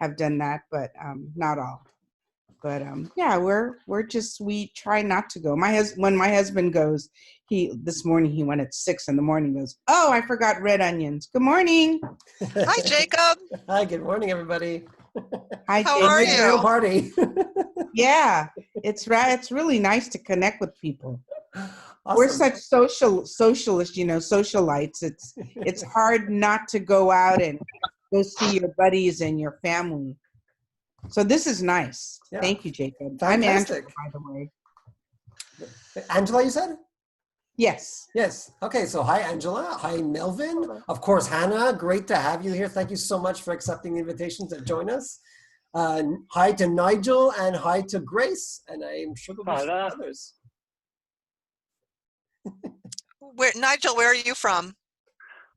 have done that, but not all. But yeah, we try not to go. When my husband goes, this morning he went at 6 a.m. Goes, oh, I forgot red onions. Good morning. Hi, Jacob. Hi, good morning, everybody. Hi, How Jacob. are you? Party. Yeah, it's right. It's really nice to connect with people. Awesome. We're such socialists, socialites. It's hard not to go out and go see your buddies and your family. So this is nice. Yeah. Thank you, Jacob. Fantastic. I'm Angela, by the way. Angela, you said? Yes. Yes. Okay, so hi, Angela. Hi, Melvin. Of course, Hannah, great to have you here. Thank you so much for accepting the invitation to join us. Hi to Nigel and hi to Grace. And I'm sure there'll be some others. Nigel, where are you from?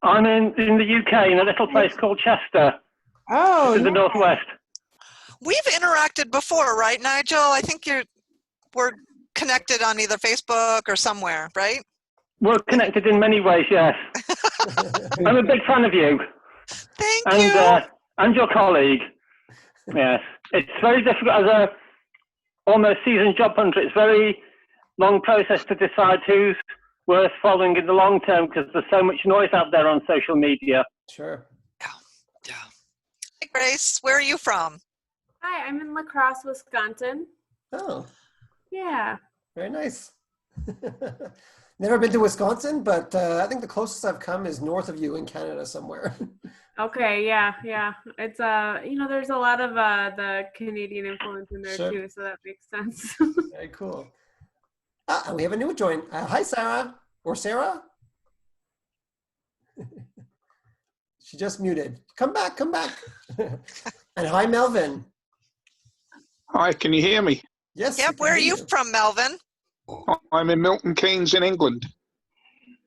I'm in the UK, in a little place called Chester. Oh, in the northwest. We've interacted before, right, Nigel? I think we're connected on either Facebook or somewhere, right? We're connected in many ways, yes. I'm a big fan of you. Thank you. And your colleague. Yes. It's very difficult as a almost seasoned job hunter. It's a very long process to decide who's worth following in the long term because there's so much noise out there on social media. Sure. Yeah. Hey, Grace, where are you from? Hi, I'm in La Crosse, Wisconsin. Oh. Yeah. Very nice. Never been to Wisconsin, but I think the closest I've come is north of you in Canada somewhere. Okay, yeah. It's there's a lot of the Canadian influence in there too, so that makes sense. Very cool. And we have a new join. Hi, Sarah. Or Sarah? She just muted. Come back. And hi, Melvin. Hi, can you hear me? Yes. Yep, where are you from, Melvin? I'm in Milton Keynes in England.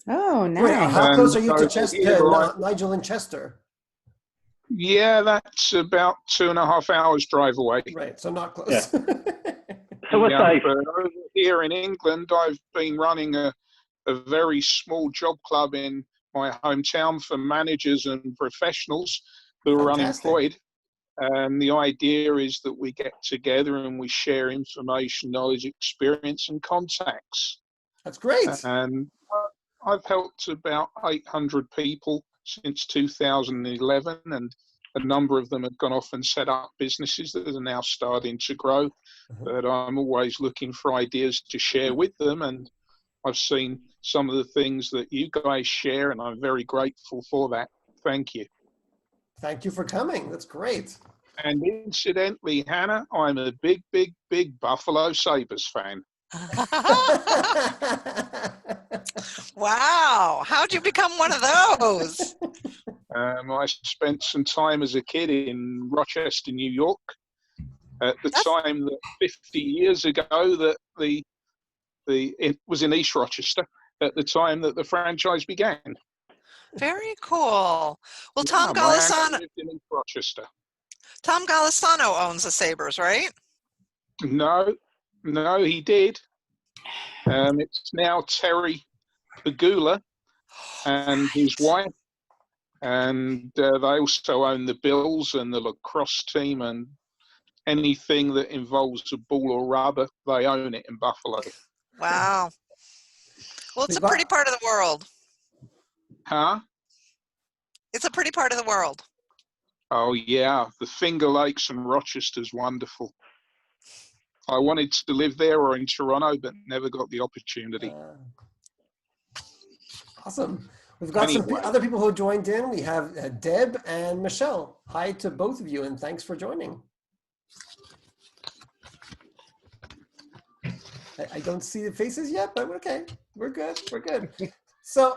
Oh, nice. Wait, how close are you to Chester, Nigel in Chester? Yeah, that's about 2.5 hours drive away. Right, so not close. Yeah. So we're safe. But over here in England, I've been running a very small job club in my hometown for managers and professionals who are unemployed. And the idea is that we get together and we share information, knowledge, experience, and contacts. That's great. And I've helped about 800 people since 2011, and a number of them have gone off and set up businesses that are now starting to grow. But I'm always looking for ideas to share with them, and I've seen some of the things that you guys share, and I'm very grateful for that. Thank you. Thank you for coming. That's great. And incidentally, Hannah, I'm a big, big, big Buffalo Sabres fan. Wow. How'd you become one of those? I spent some time as a kid in Rochester, New York. At the time that 50 years ago that it was in East Rochester at the time that the franchise began. Very cool. Well, Tom Golisano owns the Sabres, right? No, he did. It's now Terry Pegula and his wife, and they also own the Bills and the lacrosse team and anything that involves a ball or rubber. They own it in Buffalo. Wow. Well, it's a pretty part of the world. Huh? It's a pretty part of the world. Oh, yeah. The Finger Lakes and Rochester's wonderful. I wanted to live there or in Toronto, but never got the opportunity. Awesome. We've got some other people who joined in. We have Deb and Michelle. Hi to both of you, and thanks for joining. I don't see the faces yet, but okay. We're good. So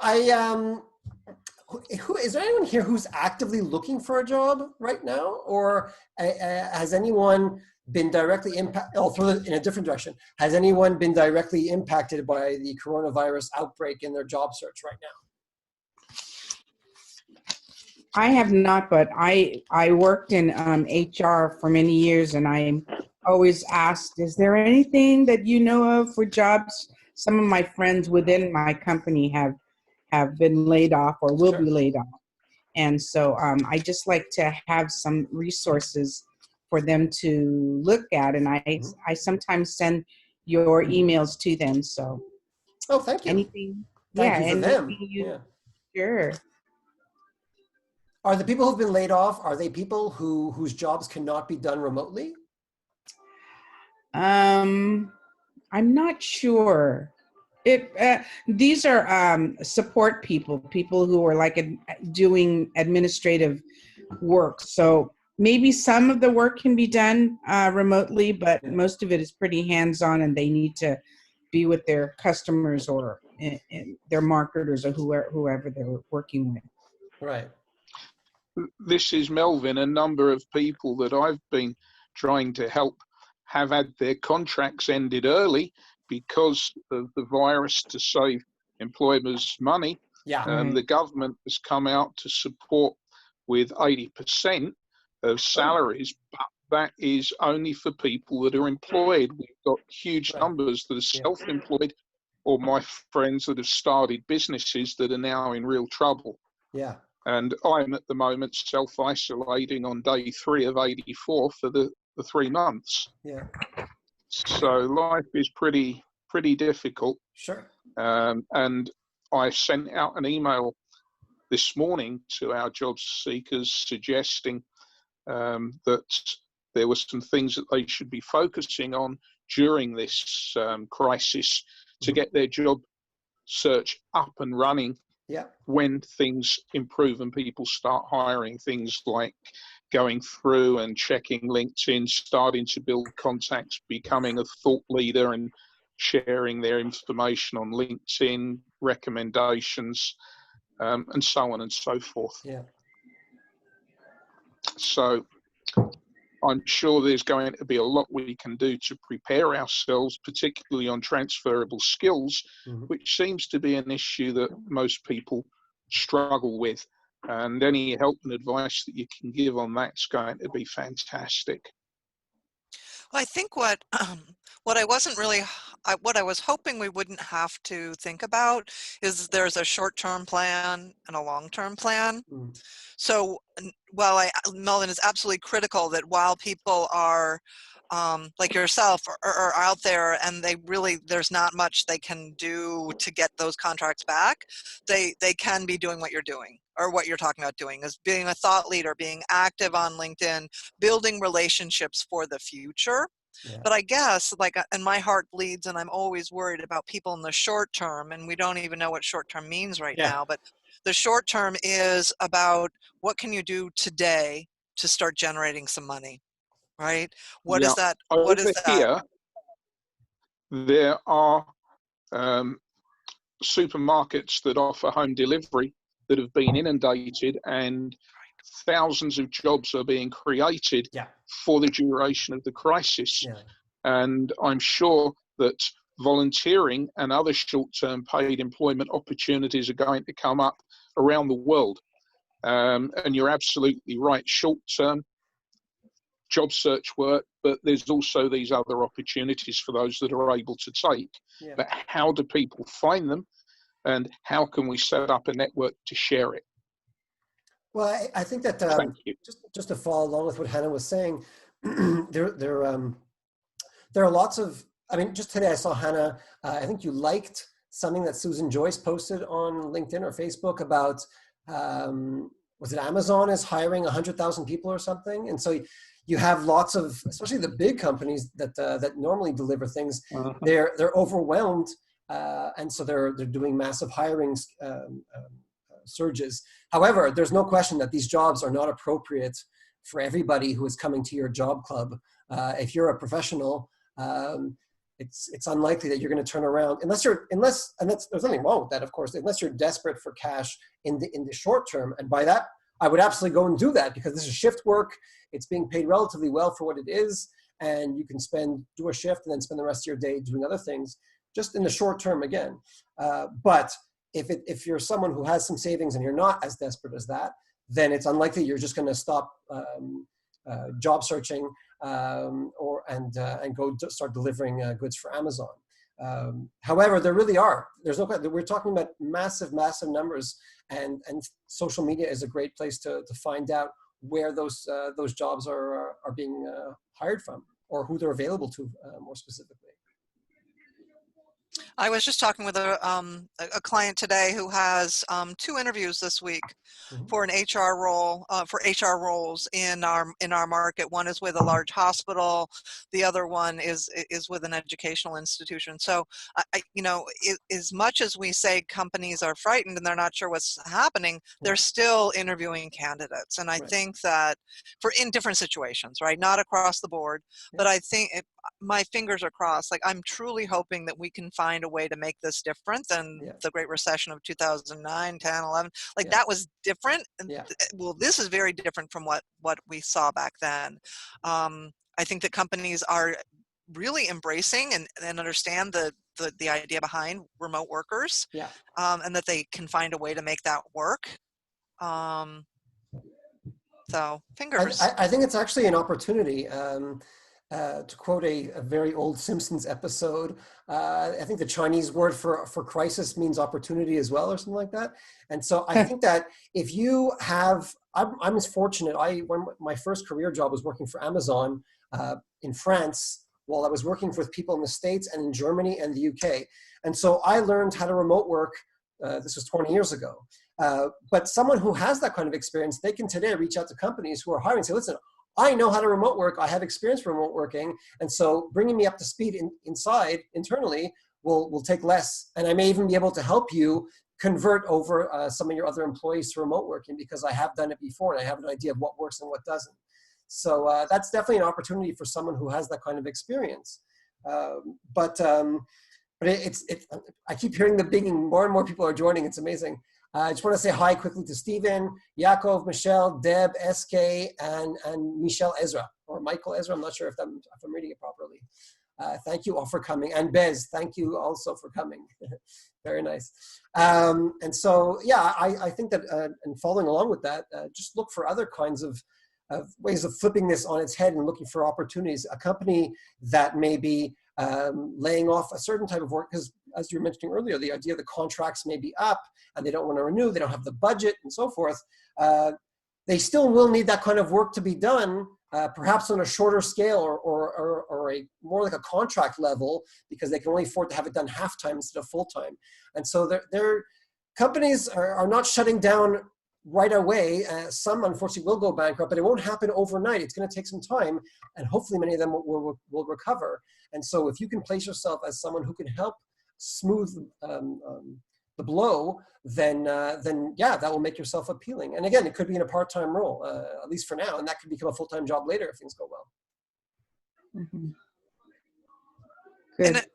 is there anyone here who's actively looking for a job right now? Or has anyone been directly impacted, I'll throw it in a different direction. Has anyone been directly impacted by the coronavirus outbreak in their job search right now? I have not, but I worked in HR for many years, and I'm always asked, is there anything that you know of for jobs? Some of my friends within my company have been laid off or will be laid off. And so I just like to have some resources for them to look at. And I sometimes send your emails to them. So Oh, thank you. anything, Thank yeah, you for them. yeah. Sure. Are the people who've been laid off, are they people whose jobs cannot be done remotely? I'm not sure. These are support people who are like doing administrative work. So maybe some of the work can be done remotely, but most of it is pretty hands-on, and they need to be with their customers or their marketers or whoever they're working with. Right. This is Melvin. A number of people that I've been trying to help have had their contracts ended early because of the virus to save employers money. Yeah. The government has come out to support with 80% of salaries, but that is only for people that are employed. We've got huge numbers that are self-employed, or my friends that have started businesses that are now in real trouble. Yeah. And I'm at the moment self-isolating on day 3 of 84 for the 3 months. Yeah. So life is pretty difficult. Sure. And I sent out an email this morning to our job seekers suggesting that there were some things that they should be focusing on during this crisis to get their job search up and running when things improve and people start hiring. Things like going through and checking LinkedIn, starting to build contacts, becoming a thought leader and sharing their information on LinkedIn, recommendations, and so on and so forth. Yeah. So I'm sure there's going to be a lot we can do to prepare ourselves, particularly on transferable skills, which seems to be an issue that most people struggle with. And any help and advice that you can give on that's going to be fantastic. Well, I think what I wasn't really, what I was hoping we wouldn't have to think about is there's a short-term plan and a long-term plan. So while Melvin is absolutely critical that while people are like yourself are out there and there's not much they can do to get those contracts back, they can be doing what you're doing, or what you're talking about doing, is being a thought leader, being active on LinkedIn, building relationships for the future. But I guess, and my heart bleeds, and I'm always worried about people in the short term, and we don't even know what short term means right now, but the short term is about what can you do today to start generating some money, right? What is that? What is that? Here, there are supermarkets that offer home delivery that have been inundated, and thousands of jobs are being created for the duration of the crisis. And I'm sure that volunteering and other short-term paid employment opportunities are going to come up around the world. And you're absolutely right, short-term job search work, but there's also these other opportunities for those that are able to take. But how do people find them, and how can we set up a network to share it? Well, I think that just to follow along with what Hannah was saying, there are lots of, I mean, just today I saw Hannah, I think you liked something that Susan Joyce posted on LinkedIn or Facebook about, was it Amazon is hiring 100,000 people or something? And so you have lots of, especially the big companies that normally deliver things, they're overwhelmed, and so they're doing massive hiring surges. However, there's no question that these jobs are not appropriate for everybody who is coming to your job club. If you're a professional, it's unlikely that you're going to turn around unless and there's nothing wrong with that, of course, unless you're desperate for cash in the short term. And by that, I would absolutely go and do that, because this is shift work. It's being paid relatively well for what it is, and you can do a shift and then spend the rest of your day doing other things, just in the short term again. But if you're someone who has some savings and you're not as desperate as that, then it's unlikely you're just going to stop job searching and go start delivering goods for Amazon. However, there really are. There's no question. We're talking about massive, massive numbers, and social media is a great place to find out where those jobs are being hired from, or who they're available to more specifically. I was just talking with a client today who has 2 interviews this week for an HR role, for HR roles in our market. One is with a large hospital, the other one is with an educational institution. So, as much as we say companies are frightened and they're not sure what's happening, they're still interviewing candidates. And I think that in different situations, right? Not across the board, but I think my fingers are crossed. Like, I'm truly hoping that we can find a way to make this different than the Great Recession of 2009, 10, 11. Like, that was different. Well, this is very different from what we saw back then. I think that companies are really embracing and understand the idea behind remote workers, and that they can find a way to make that work. So fingers. I think it's actually an opportunity. To quote a very old Simpsons episode, I think the Chinese word for crisis means opportunity as well, or something like that. And so I think that if you have, I'm as fortunate. When my first career job was working for Amazon in France, while I was working with people in the States and in Germany and the UK. And so I learned how to remote work. This was 20 years ago. But someone who has that kind of experience, they can today reach out to companies who are hiring and say, listen, I know how to remote work. I have experience for remote working. And so bringing me up to speed internally will take less. And I may even be able to help you convert over some of your other employees to remote working, because I have done it before and I have an idea of what works and what doesn't. So that's definitely an opportunity for someone who has that kind of experience. But it's I keep hearing the binging. More and more people are joining. It's amazing. I just want to say hi quickly to Stephen, Yaakov, Michelle, Deb, SK, and Michelle Ezra, or Michael Ezra. I'm not sure if I'm reading it properly. Thank you all for coming. And Bez, thank you also for coming. Very nice. And so, yeah, I think that, and following along with that, just look for other kinds of ways of flipping this on its head and looking for opportunities. A company that may be laying off a certain type of work, because as you were mentioning earlier, the idea the contracts may be up and they don't want to renew, they don't have the budget and so forth. They still will need that kind of work to be done, perhaps on a shorter scale or a more like a contract level, because they can only afford to have it done half-time instead of full-time. And so their companies are not shutting down right away. Some unfortunately will go bankrupt, but it won't happen overnight. It's going to take some time, and hopefully many of them will recover. And so if you can place yourself as someone who can help smooth the blow, then yeah, that will make yourself appealing. And again, it could be in a part-time role, at least for now, and that could become a full-time job later if things go well. Mm-hmm. Good.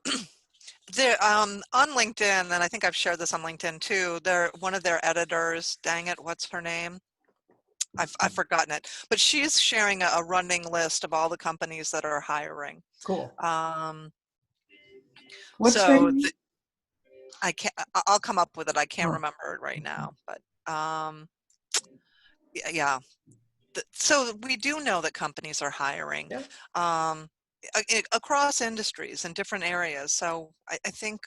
They're, on LinkedIn, and I think I've shared this on LinkedIn too, one of their editors, dang it, what's her name? I've forgotten it, but she's sharing a running list of all the companies that are hiring. Cool. What's her name? I'll come up with it. I can't remember it right now, but yeah. So we do know that companies are hiring. Yeah. Across industries and different areas. So I think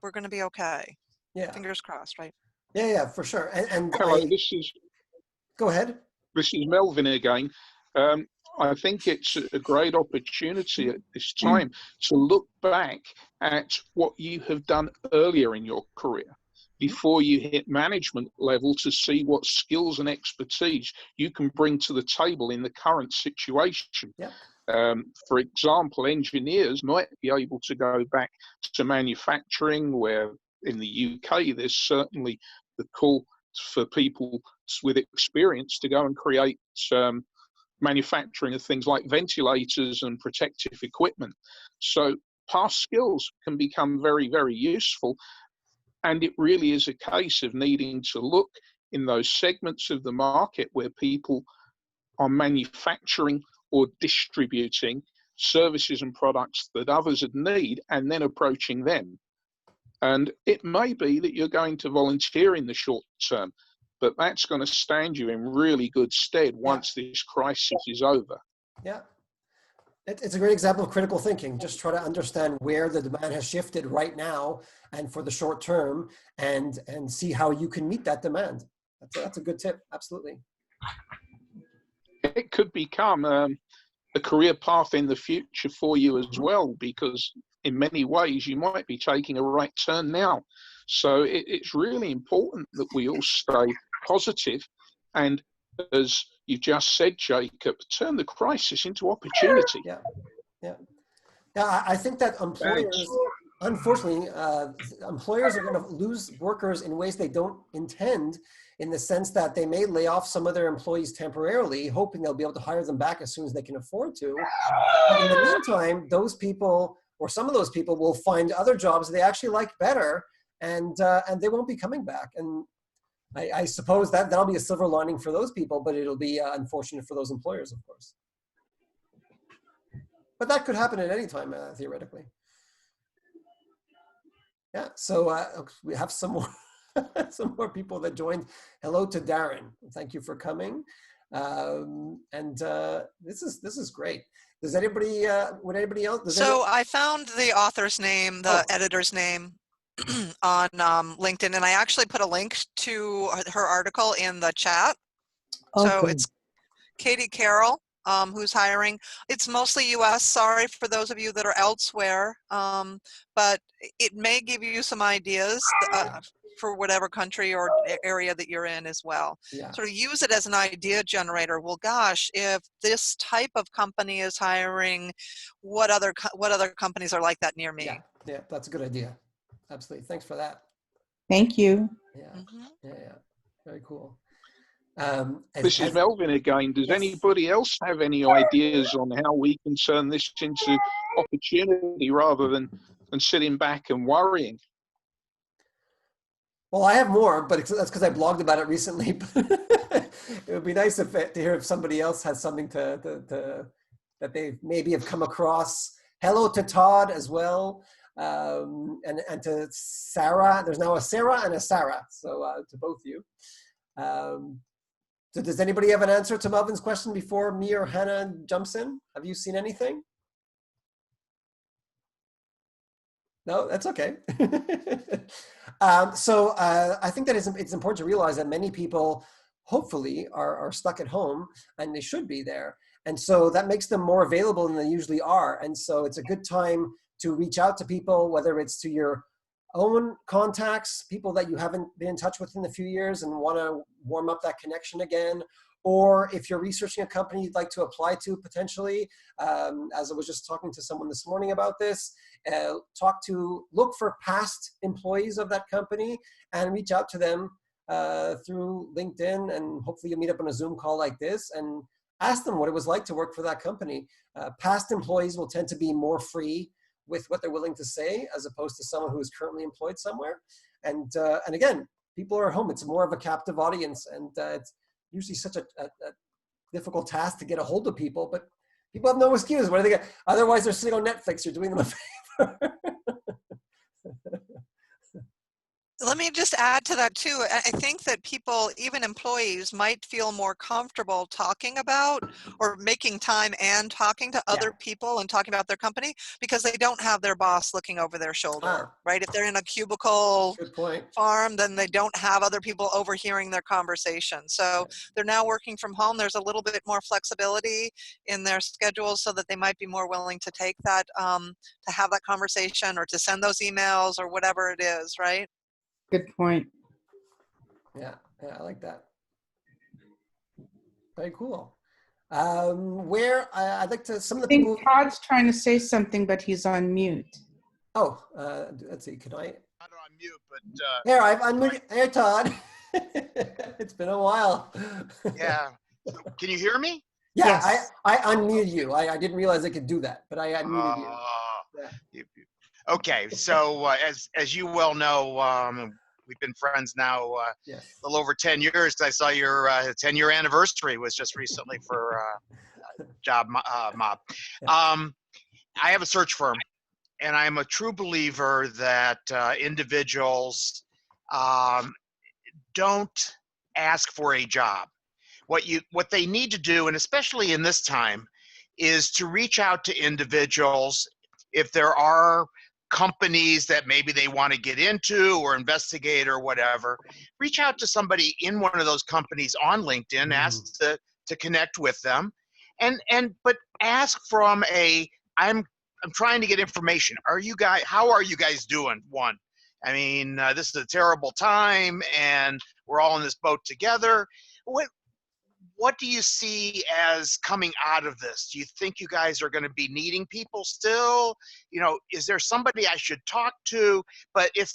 we're going to be okay. Yeah. Fingers crossed, right? Yeah, for sure. And hello, go ahead. This is Melvin again. I think it's a great opportunity at this time to look back at what you have done earlier in your career before you hit management level, to see what skills and expertise you can bring to the table in the current situation. Yeah. For example, engineers might be able to go back to manufacturing, where in the UK there's certainly the call for people with experience to go and create manufacturing of things like ventilators and protective equipment. So past skills can become very, very useful. And it really is a case of needing to look in those segments of the market where people are manufacturing or distributing services and products that others would need, and then approaching them. And it may be that you're going to volunteer in the short term, but that's going to stand you in really good stead once this crisis is over. Yeah. It's a great example of critical thinking. Just try to understand where the demand has shifted right now and for the short term, and see how you can meet that demand. That's a good tip. Absolutely. it could become a career path in the future for you as well, because in many ways you might be taking a right turn now. So it's really important that we all stay positive, and as you just said, Jacob, turn the crisis into opportunity. Yeah, yeah. Yeah, I think that employers, unfortunately, employers are going to lose workers in ways they don't intend, in the sense that they may lay off some of their employees temporarily, hoping they'll be able to hire them back as soon as they can afford to. But in the meantime, those people, or some of those people, will find other jobs they actually like better, and they won't be coming back. And I suppose that'll be a silver lining for those people, but it'll be unfortunate for those employers, of course. But that could happen at any time, theoretically. Yeah, so we have some more, some more people that joined. Hello to Darren. Thank you for coming. This is great. Does anybody, would anybody else? I found the author's name, the editor's name on LinkedIn, and I actually put a link to her article in the chat. So it's Katie Carroll, who's hiring. It's mostly US, sorry for those of you that are elsewhere, but it may give you some ideas for whatever country or area that you're in as well. Yeah. Sort of use it as an idea generator. Well, gosh, if this type of company is hiring, what other companies are like that near me? Yeah, that's a good idea. Absolutely. Thanks for that. Thank you. Yeah, Mm-hmm. yeah. Very cool. This is Melvin again. Does anybody else have any ideas on how we can turn this into opportunity rather than sitting back and worrying? Well, I have more, but that's because I blogged about it recently. It would be nice to hear if somebody else has something that they maybe have come across. Hello to Todd as well, and to Sarah. There's now a Sarah and a Sarah, so to both of you. So does anybody have an answer to Melvin's question before me or Hannah jumps in? Have you seen anything? No, that's okay. I think that it's important to realize that many people, hopefully, are stuck at home, and they should be there. And so that makes them more available than they usually are. And so it's a good time to reach out to people, whether it's to your own contacts, people that you haven't been in touch with in a few years and want to warm up that connection again. Or if you're researching a company you'd like to apply to potentially, as I was just talking to someone this morning about this, look for past employees of that company and reach out to them through LinkedIn, and hopefully you'll meet up on a Zoom call like this and ask them what it was like to work for that company. Past employees will tend to be more free with what they're willing to say, as opposed to someone who is currently employed somewhere. And again, people are at home. It's more of a captive audience, and it's usually such a difficult task to get a hold of people, but people have no excuse. What are they gonna, otherwise they're sitting on Netflix. You're doing them a favor. Let me just add to that too. I think that people, even employees, might feel more comfortable talking about or making time and talking to other people and talking about their company, because they don't have their boss looking over their shoulder, right? If they're in a cubicle farm, then they don't have other people overhearing their conversation. So they're now working from home. There's a little bit more flexibility in their schedules, so that they might be more willing to take that, to have that conversation or to send those emails or whatever it is, right? Good point. Yeah, I like that. Very cool. I'd like to, some of the people. I think Todd's trying to say something, but he's on mute. Oh, let's see, can I? Not on mute, but. Here, I've unmuted. Hey, Todd. It's been a while. Yeah. Can you hear me? Yeah, yes. I unmuted you. I didn't realize I could do that, but I unmuted you. Yeah. Okay, so as you well know, we've been friends now a little over 10 years. I saw your 10-year anniversary was just recently for Job Mob. I have a search firm, and I'm a true believer that individuals don't ask for a job. What they need to do, and especially in this time, is to reach out to individuals if there are companies that maybe they want to get into or investigate or whatever. Reach out to somebody in one of those companies on LinkedIn, ask to to connect with them, but ask from I'm trying to get information. How are you guys doing? One, I mean, this is a terrible time, and we're all in this boat together. What do you see as coming out of this? Do you think you guys are going to be needing people still? You know, is there somebody I should talk to? But if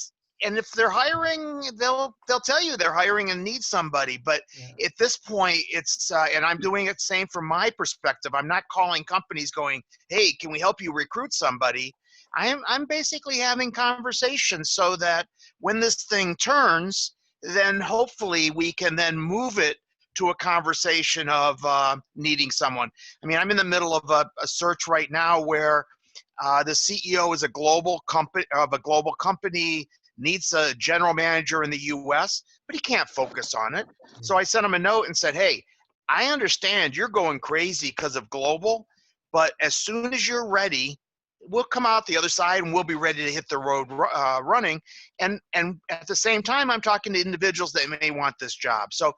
they're hiring, they'll tell you they're hiring and need somebody. But at this point, it's and I'm doing it same from my perspective. I'm not calling companies going, "Hey, can we help you recruit somebody?" I'm basically having conversations so that when this thing turns, then hopefully we can then move it to a conversation of needing someone. I mean, I'm in the middle of a search right now where the CEO is a global company, needs a general manager in the US, but he can't focus on it. So I sent him a note and said, hey, I understand you're going crazy because of global, but as soon as you're ready, we'll come out the other side and we'll be ready to hit the road running. And at the same time, I'm talking to individuals that may want this job. So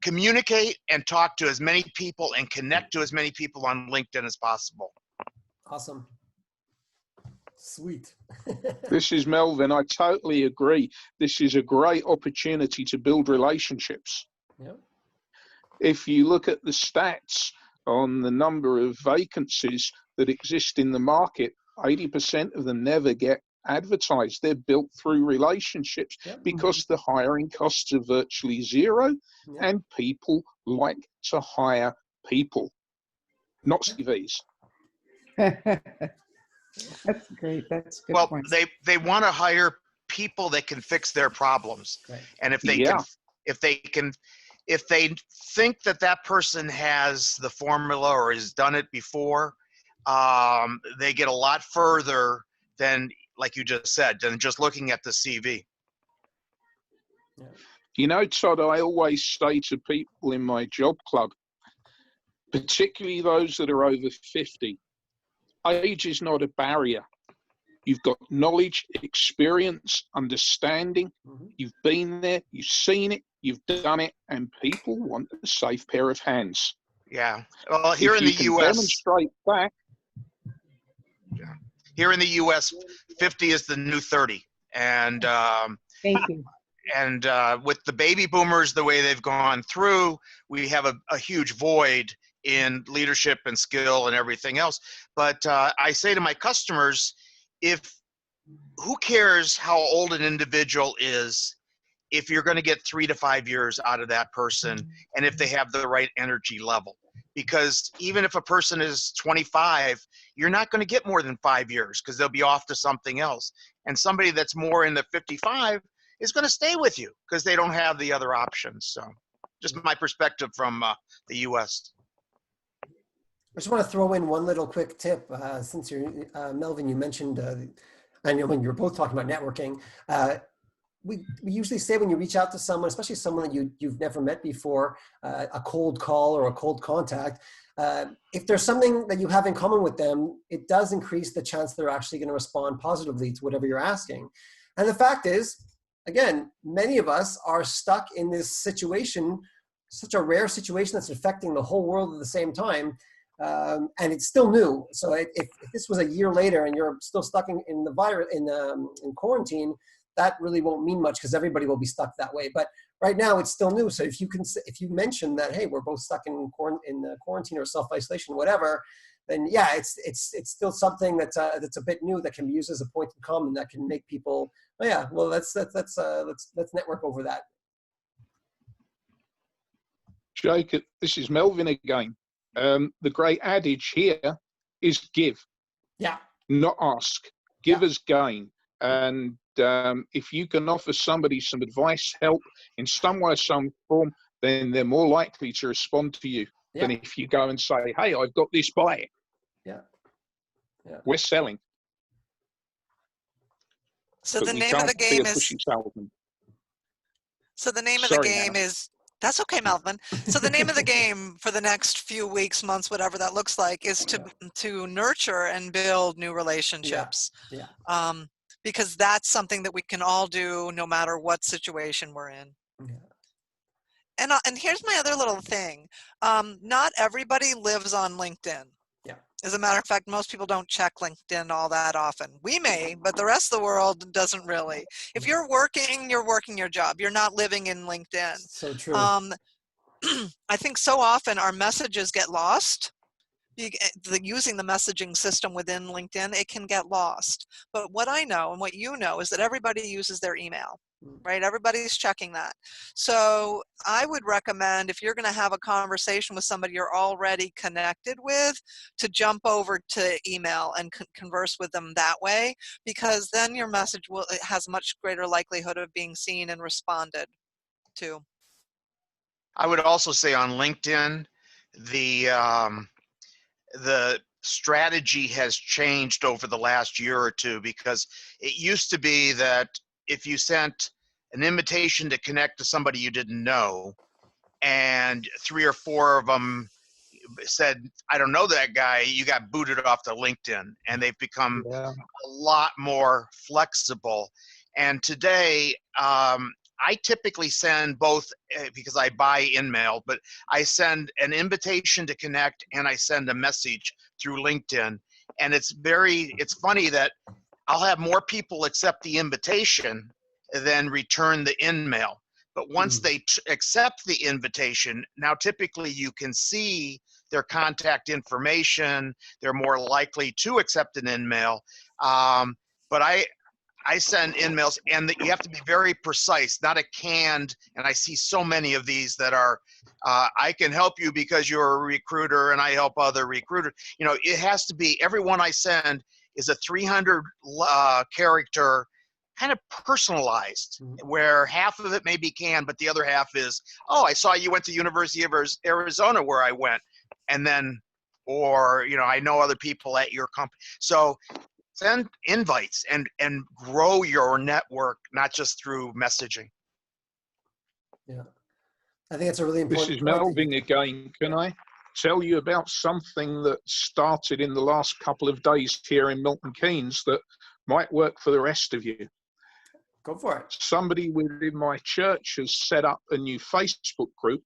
communicate and talk to as many people and connect to as many people on LinkedIn as possible. Awesome. Sweet. This is Melvin. I totally agree. This is a great opportunity to build relationships. Yep. If you look at the stats on the number of vacancies that exist in the market, 80% of them never get advertised. They're built through relationships because the hiring costs are virtually zero, and people like to hire people, not CVs. That's great. That's a good Well, point. they want to hire people that can fix their problems, and if they if they think that person has the formula or has done it before, they get a lot further than, like you just said, than just looking at the CV. You know, Todd, I always say to people in my job club, particularly those that are over 50, age is not a barrier. You've got knowledge, experience, understanding. You've been there, you've seen it, you've done it, and people want a safe pair of hands. Yeah. Well, here in the U.S., demonstrate that. Here in the U.S., 50 is the new 30, and thank you. And with the baby boomers, the way they've gone through, we have a huge void in leadership and skill and everything else. But I say to my customers, who cares how old an individual is if you're going to get 3 to 5 years out of that person, and if they have the right energy level. Because even if a person is 25, you're not going to get more than 5 years because they'll be off to something else. And somebody that's more in the 55 is going to stay with you because they don't have the other options. So just my perspective from the US. I just want to throw in one little quick tip. Since you're, Melvin, you mentioned, I know when you were both talking about networking, we usually say when you reach out to someone, especially someone that you've never met before, a cold call or a cold contact, if there's something that you have in common with them, it does increase the chance they're actually going to respond positively to whatever you're asking. And the fact is, again, many of us are stuck in this situation, such a rare situation that's affecting the whole world at the same time. And it's still new. So if this was a year later and you're still stuck in the virus, in quarantine, that really won't mean much because everybody will be stuck that way. But right now it's still new. So if you mention that, hey, we're both stuck in quarantine or self-isolation, whatever, then yeah, it's still something that's a bit new that can be used as a point in common that can make people, oh yeah, well let's network over that. Jacob, this is Melvin again. The great adage here is give. Yeah. Not ask. Give as gain. And if you can offer somebody some advice, help in some way, some form, then they're more likely to respond to you than if you go and say, hey, I've got this, buy it. Yeah. We're selling. So but the name of the game is. So the name of the game is. That's okay, Melvin. So the name of the game for the next few weeks, months, whatever that looks like, is to nurture and build new relationships. Yeah. Because that's something that we can all do no matter what situation we're in. Yeah. And here's my other little thing. Not everybody lives on LinkedIn. Yeah. As a matter of fact, most people don't check LinkedIn all that often. We may, but the rest of the world doesn't really. If you're working your job. You're not living in LinkedIn. So true. I think so often our messages get lost. Using the messaging system within LinkedIn, it can get lost. But what I know and what you know is that everybody uses their email, right? Everybody's checking that. So I would recommend, if you're going to have a conversation with somebody you're already connected with, to jump over to email and converse with them that way, because then your message it has much greater likelihood of being seen and responded to. I would also say on LinkedIn, the strategy has changed over the last year or two, because it used to be that if you sent an invitation to connect to somebody you didn't know and 3 or 4 of them said, I don't know that guy, you got booted off the LinkedIn. And they've become a lot more flexible. And today, I typically send both, because I buy InMail, but I send an invitation to connect and I send a message through LinkedIn. And it's funny that I'll have more people accept the invitation than return the InMail. But once they accept the invitation, now typically you can see their contact information. They're more likely to accept an InMail. But I send InMails, and you have to be very precise, not a canned, and I see so many of these that are, I can help you because you're a recruiter and I help other recruiters. You know, it has to be, every one I send is a 300 character, kind of personalized, where half of it may be canned, but the other half is, oh, I saw you went to University of Arizona where I went, and then, or, you know, I know other people at your company. So send invites and grow your network, not just through messaging. Yeah, I think it's a really important. This is Melvin again. Can I tell you about something that started in the last couple of days here in Milton Keynes that might work for the rest of you? Go for it. Somebody within my church has set up a new Facebook group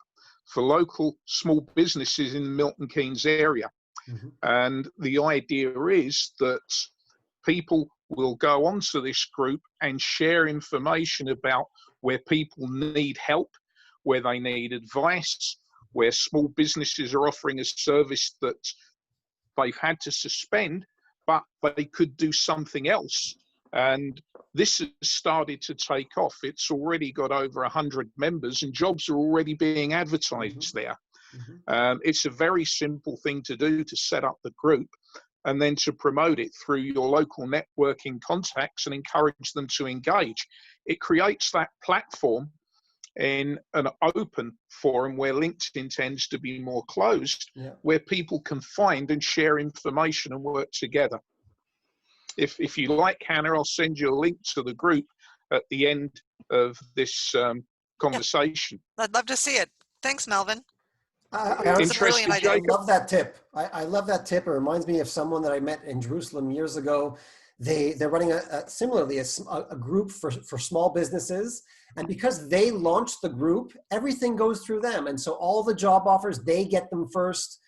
for local small businesses in the Milton Keynes area. And the idea is that people will go onto this group and share information about where people need help, where they need advice, where small businesses are offering a service that they've had to suspend, but they could do something else. And this has started to take off. It's already got over 100 members and jobs are already being advertised there. It's a very simple thing to do, to set up the group and then to promote it through your local networking contacts and encourage them to engage. It creates that platform in an open forum where LinkedIn tends to be more closed, where people can find and share information and work together. If you like, Hannah, I'll send you a link to the group at the end of this conversation. Yeah. I'd love to see it. Thanks, Melvin. It's a brilliant idea. I love that tip. I love that tip. It reminds me of someone that I met in Jerusalem years ago. They're running similarly a group for small businesses. And because they launched the group, everything goes through them. And so all the job offers, they get them first.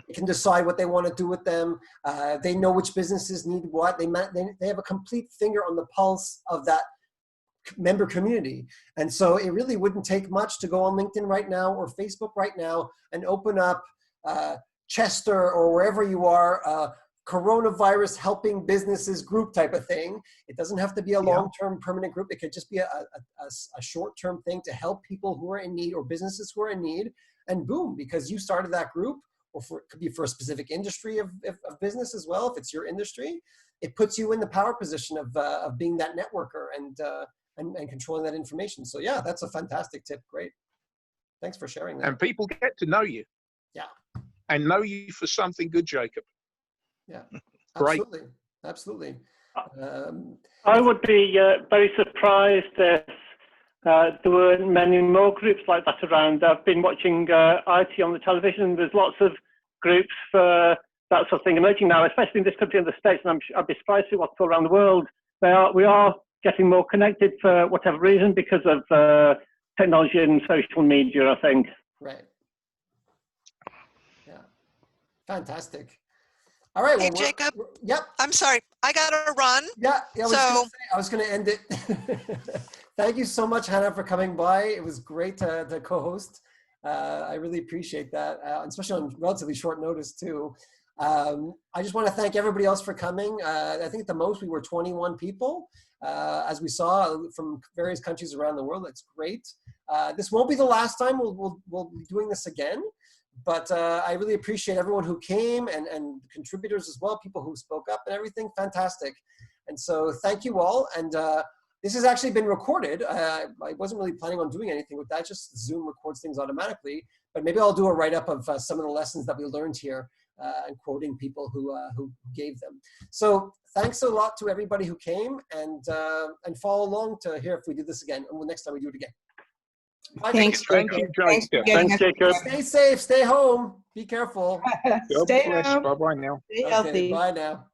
They can decide what they want to do with them. They know which businesses need what. They have a complete finger on the pulse of that member community. And so it really wouldn't take much to go on LinkedIn right now or Facebook right now and open up Chester or wherever you are, coronavirus helping businesses group type of thing. It doesn't have to be a long-term permanent group. It could just be a short-term thing to help people who are in need or businesses who are in need. And boom, because you started that group, or it could be for a specific industry of business as well. If it's your industry, it puts you in the power position of being that networker and controlling that information. So yeah, that's a fantastic tip. Great. Thanks for sharing that. And people get to know you. Yeah. And know you for something good, Jacob. Yeah, Great. absolutely. Absolutely. I would be very surprised if there weren't many more groups like that around. I've been watching IT on the television. There's lots of groups for that sort of thing emerging now, especially in this country and the States, and I'd be surprised to see what's all around the world. We are getting more connected for whatever reason, because of technology and social media, I think. Right. Yeah. Fantastic. All right. Hey, Well, Jacob. Yep. I'm sorry. I got to run. Yeah. So I was going to end it. Thank you so much, Hannah, for coming by. It was great to co-host. I really appreciate that, especially on relatively short notice too. I just want to thank everybody else for coming. I think at the most we were 21 people, as we saw from various countries around the world. That's great. This won't be the last time we'll be doing this again, but I really appreciate everyone who came and contributors as well, people who spoke up and everything. Fantastic. And so thank you all. And this has actually been recorded. I wasn't really planning on doing anything with that. Just Zoom records things automatically. But maybe I'll do a write-up of some of the lessons that we learned here and quoting people who gave them. So thanks a lot to everybody who came, and follow along to hear if we do this again, and next time we do it again. Bye. Thanks, Thank you, Jacob. Thanks, Jacob. Stay safe. Stay home. Be careful. Stay God bless. home. Bye-bye now. Stay Okay, healthy. bye now.